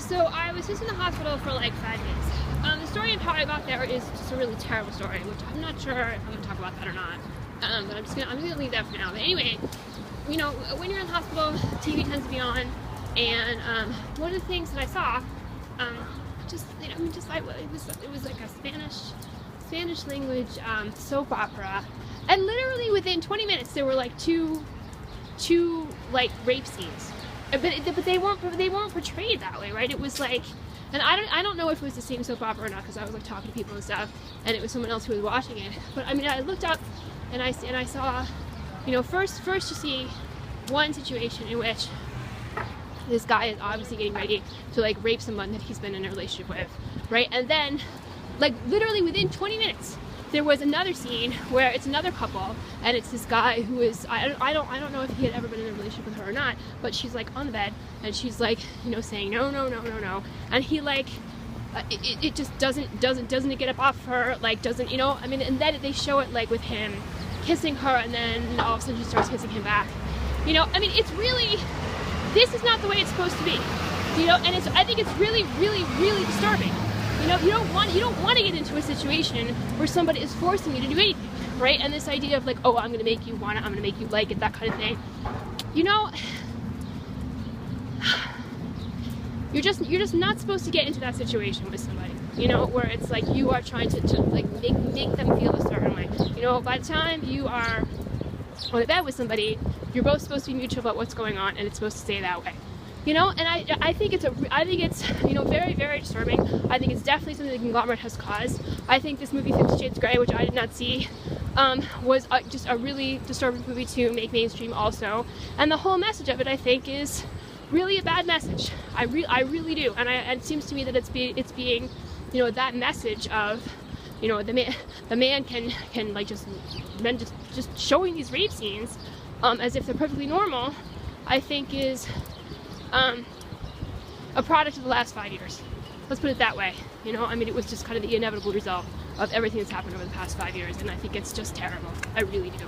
So I was just in the hospital for like 5 days. The story of how I got there is just a really terrible story, which I'm not sure if I'm gonna talk about that or not. But I'm gonna leave that for now. But anyway, you know, when you're in the hospital, TV tends to be on, and one of the things that I saw, it was like a Spanish language soap opera, and literally within 20 minutes there were like two like rape scenes, but they weren't portrayed that way, right? It was like, and I don't know if it was the same soap opera or not, because I was like talking to people and stuff, and it was someone else who was watching it. But I mean, I looked up and I saw, you know, first you see one situation in which this guy is obviously getting ready to like rape someone that he's been in a relationship with, right? And then like literally within 20 minutes there was another scene where it's another couple, and it's this guy who is, I don't know if he had ever been in a relationship with her or not, but she's like on the bed and she's like, you know, saying no, and he like it just doesn't get up off her, like doesn't, you know, I mean, and then they show it like with him kissing her, and then all of a sudden she starts kissing him back, you know. I mean, it's really, this is not the way it's supposed to be, you know, and I think it's really disturbing. You know, you don't want to get into a situation where somebody is forcing you to do anything, right? And this idea of like, oh, I'm gonna make you want it, I'm gonna make you like it, that kind of thing. You know, you're just not supposed to get into that situation with somebody, you know, where it's like you are trying to like make them feel a certain way. You know, by the time you are on the bed with somebody, you're both supposed to be mutual about what's going on, and it's supposed to stay that way. You know, and I think it's you know, very disturbing. I think it's definitely something the conglomerate has caused. I think this movie 50 Shades Grey, which I did not see, was just a really disturbing movie to make mainstream also. And the whole message of it, I think, is really a bad message. I really do. And it seems to me that it's being, you know, that message of, you know, the man can like just showing these rape scenes as if they're perfectly normal, I think is a product of the last 5 years. Let's put it that way. You know, I mean, it was just kind of the inevitable result of everything that's happened over the past 5 years, and I think it's just terrible. I really do.